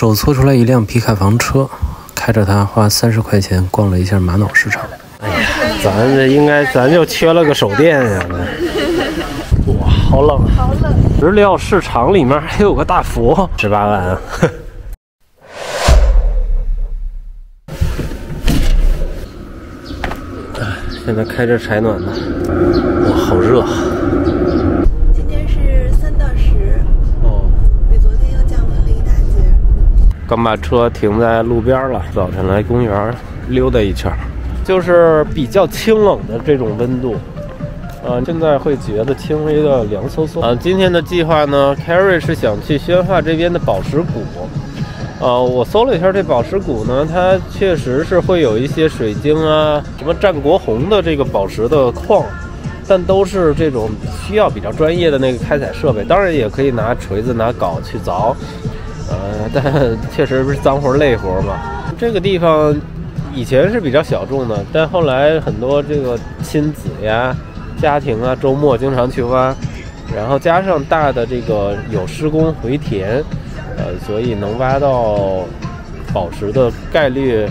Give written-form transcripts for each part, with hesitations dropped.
手搓出来一辆皮卡房车，开着它花30块钱逛了一下玛瑙市场。哎呀，咱就缺了个手电呀！哇，好冷，好冷！日料市场里面还有个大佛，18万。现在开着柴暖呢，哇，好热！今天是3到10，哦，比昨天又降温了一大截。刚把车停在路边了，早晨来公园溜达一圈，就是比较清冷的这种温度，现在会觉得轻微的凉飕飕。今天的计划呢 ，Carrie 是想去宣化这边的宝石谷。我搜了一下这宝石谷呢，它确实是会有一些水晶啊，什么战国红的这个宝石的矿，但都是这种需要比较专业的那个开采设备，当然也可以拿锤子拿镐去凿，但确实是脏活累活嘛。这个地方以前是比较小众的，但后来很多这个亲子呀、家庭啊，周末经常去挖，然后加上大的这个有施工回填。所以能挖到宝石的概率，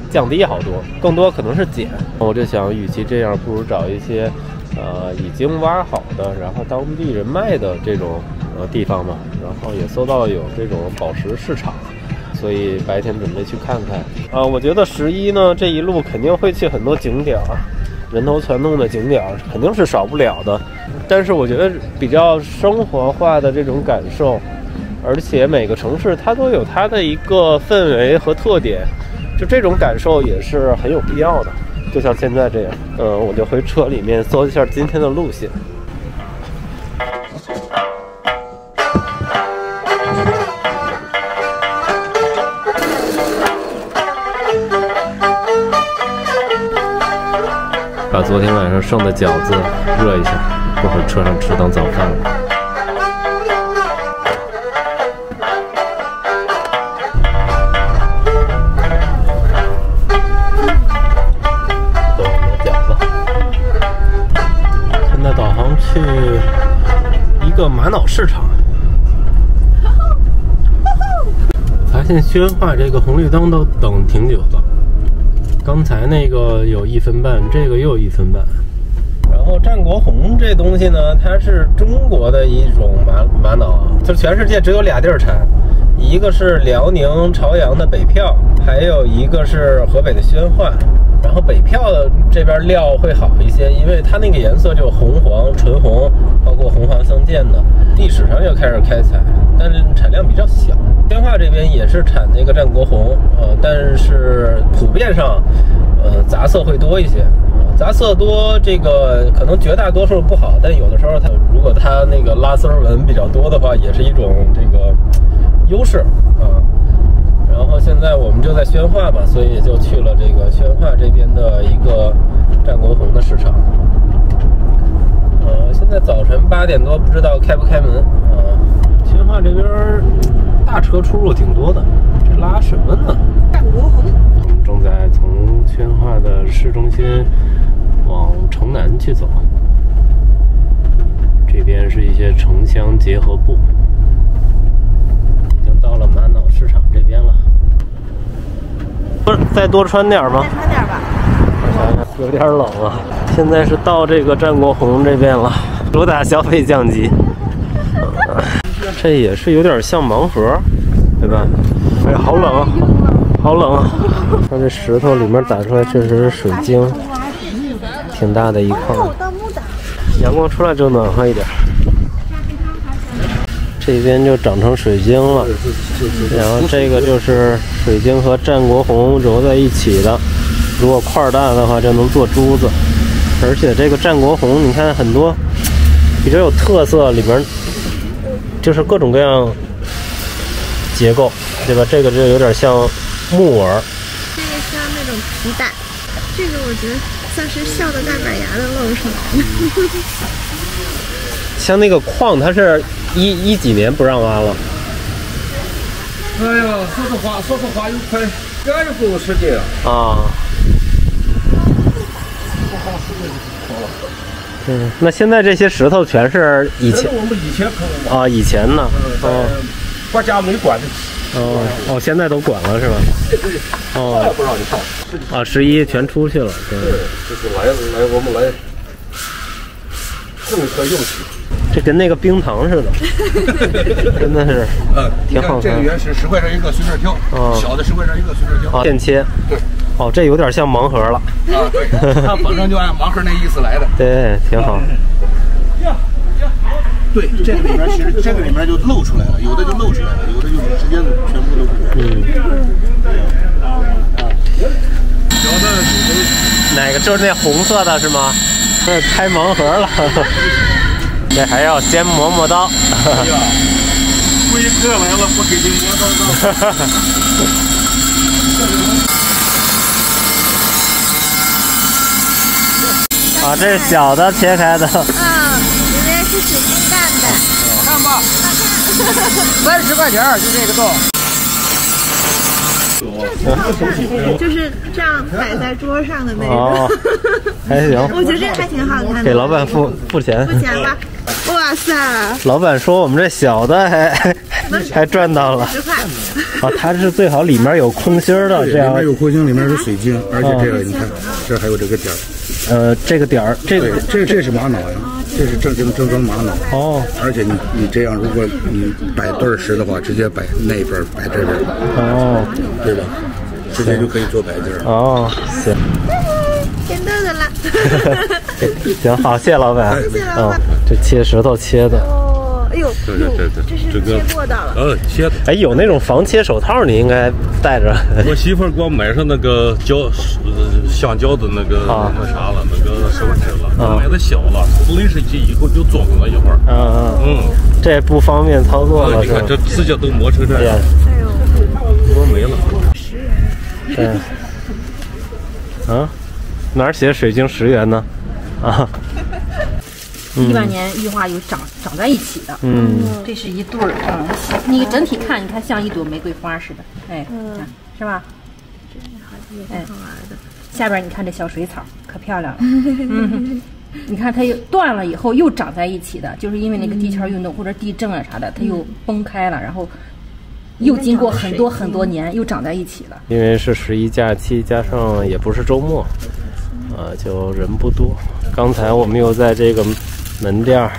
降低好多，更多可能是捡。我就想，与其这样，不如找一些，已经挖好的，然后当地人卖的这种地方嘛。然后也搜到有这种宝石市场，所以白天准备去看看。我觉得11呢这一路肯定会去很多景点，人头攒动的景点肯定是少不了的。但是我觉得比较生活化的这种感受。而且每个城市它都有它的一个氛围和特点，就这种感受也是很有必要的。就像现在这样，我就回车里面搜一下今天的路线。把昨天晚上剩的饺子热一下，过会儿车上吃当早饭了。去一个玛瑙市场，发现宣化这个红绿灯都等挺久的。刚才那个有1分半，这个又1分半。然后战国红这东西呢，它是中国的一种玛瑙，就全世界只有2地儿产，一个是辽宁朝阳的北票，还有一个是河北的宣化。然后北票这边料会好一些，因为它那个颜色就红黄、纯红，包括红黄相间的。历史上就开始开采，但是产量比较小。宣化这边也是产那个战国红，但是普遍上，杂色会多一些。杂色多，这个可能绝大多数不好，但有的时候如果它那个拉丝纹比较多的话，也是一种这个优势啊。然后现在我们就在宣化嘛，所以就去了这个宣化这边的一个战国红的市场。现在早晨8点多，不知道开不开门啊。宣化这边大车出入挺多的，这拉什么呢？战国红。我们正在从宣化的市中心往城南去走，这边是一些城乡结合部。已经到了玛瑙市场这边了，再多穿点吗？再穿点吧。我想想，有点冷啊。现在是到这个战国红这边了，主打消费降级。这也是有点像盲盒，对吧？哎呀，好冷啊，好冷啊！看这石头里面打出来确实是水晶，挺大的一块。阳光出来就暖和一点。这边就长成水晶了，然后这个就是水晶和战国红揉在一起的，如果块大的话就能做珠子。而且这个战国红你看很多比较有特色，里面就是各种各样结构，对吧？这个就有点像木耳，这个像那种皮带，这个我觉得像是笑的大板牙的露出来的。像那个矿它是一几年不让挖了？哎呀，说实话有快2年多时间了啊。那现在这些石头全是以前我们以前坑啊，以前呢，国家没管得起。哦，现在都管了是吧？哦，不让你上。啊，11全出去了。对，就是我们来共和用起。这跟那个冰糖似的，真的是，挺好看。这个圆是10块钱一个，随便挑。小的10块钱一个，随便挑。现切。对。哦，这有点像盲盒了。啊，对，它本身就按盲盒那意思来的。对，挺好。对，这个里面其实这个里面就露出来了，有的就露出来了，有的就是直接全部露出来了。小的哪个就是那红色的是吗？这开盲盒了。这还要先磨刀。贵客来了，不给你磨刀。啊，这是小的切开的。里面是水晶蛋的。看吧，30块钱就这个豆。就是这样摆在桌上的那种。哦，还行。我觉得这还挺好看的。给老板付钱。付钱吧。哇塞！老板说我们这小的还赚到了。10块。啊，它是最好里面有空心的，这样。里面有空心，里面是水晶，而且这个你看，这还有这个点儿。这个点儿，这是玛瑙呀，这是正玛瑙。哦。而且你这样，如果你摆对时的话，直接摆那边，摆这边。哦。对吧？直接就可以做摆件。哦，行。甜豆的了。行，好，谢谢老板。谢谢老板。这切石头切的。哦，哎呦，这是切过的了。切的。哎，有那种防切手套，你应该带着。我媳妇儿给我买上那个橡胶的那个那啥了，那个手指了，买的小了，40级以后就装了一会儿。这不方便操作了。你看这指甲都磨成这样。哎呦，磨没了。对。啊，哪儿写水晶10元呢？啊。100年玉化有长在一起的，这是一对儿，你整体看，你看像一朵玫瑰花似的，哎，看是吧？这好像也挺好玩的。下边你看这小水草，可漂亮了，你看它又断了以后又长在一起的，就是因为那个地壳运动或者地震啊啥的，它又崩开了，然后又经过很多年又长在一起了。因为是11假期，加上也不是周末，就人不多。刚才我们又在这个门店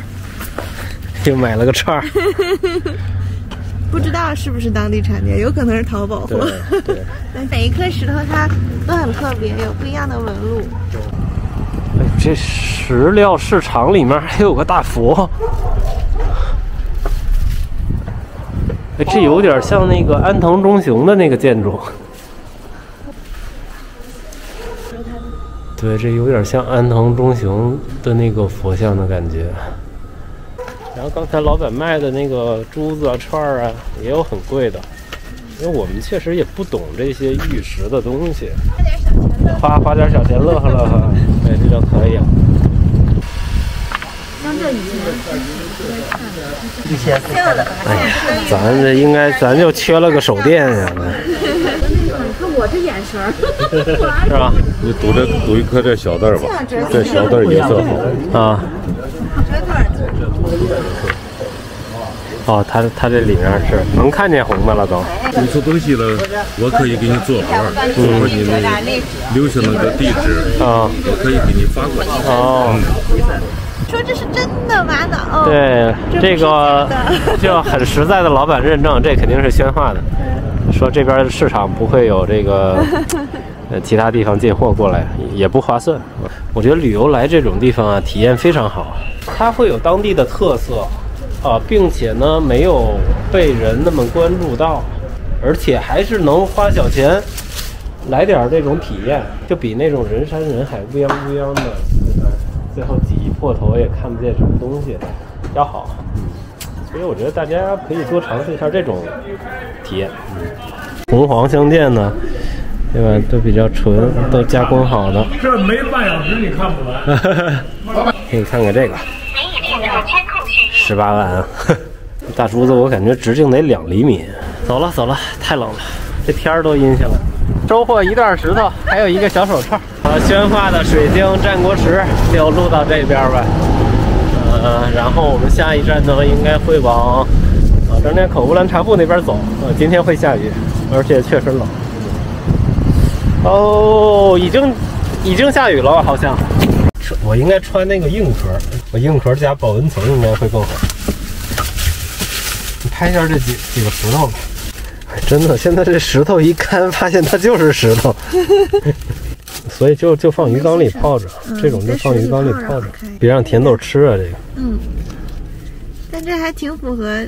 又买了个串儿，不知道是不是当地产店，有可能是淘宝货。对，每一颗石头它都很特别，有不一样的纹路。哎，这石料市场里面还有个大佛，哎，这有点像那个安藤忠雄的那个建筑。对，这有点像安藤忠雄的那个佛像的感觉。然后刚才老板卖的那个珠子啊、串儿啊，也有很贵的，因为我们确实也不懂这些玉石的东西。花点小钱乐呵乐呵，哎，这就可以了。像这以前哎呀，咱这应该咱就缺了个手电呀。看我这眼神儿，是吧？你赌一颗这小袋吧，这小袋颜色好啊。哦，它这里面是能看见红的了都。你出东西了，我可以给你做活，做活你留下那个地址啊，我可以给你发过去。哦。说这是真的玛瑙。对，这个就很实在的老板认证，这肯定是宣化的。说这边市场不会有这个其他地方进货过来，也不划算。我觉得旅游来这种地方啊，体验非常好，它会有当地的特色啊，并且呢没有被人那么关注到，而且还是能花小钱来点这种体验，就比那种人山人海乌泱乌泱的，最后挤破头也看不见什么东西要好。所以我觉得大家可以多尝试一下这种体验。红黄相间呢，对吧？都比较纯，都加工好的。这没半小时你看不完。给你看看这个，18万啊！大珠子我感觉直径得2厘米。走了，太冷了，这天儿都阴下来。收获一袋石头，还有一个小手串。宣化的水晶战国石就录到这边吧。然后我们下一站呢，应该会往正在口乌兰察布那边走，今天会下雨，而且确实冷。哦，已经下雨了，好像。我应该穿那个硬壳，我硬壳加保温层应该会更好。你拍一下这几个石头吧。真的，现在这石头一看，发现它就是石头，所以就放鱼缸里泡着，这种就放鱼缸里泡着，别让甜豆吃啊这个。但这还挺符合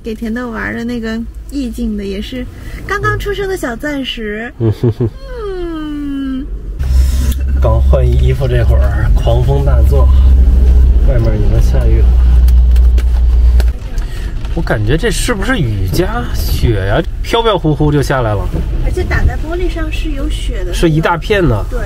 给甜豆玩的那个意境的，也是刚刚出生的小钻石。刚换衣服这会儿，狂风大作，外面已经下雨了。我感觉这是不是雨加雪呀？飘飘忽忽就下来了，而且打在玻璃上是有雪的，是一大片的。对。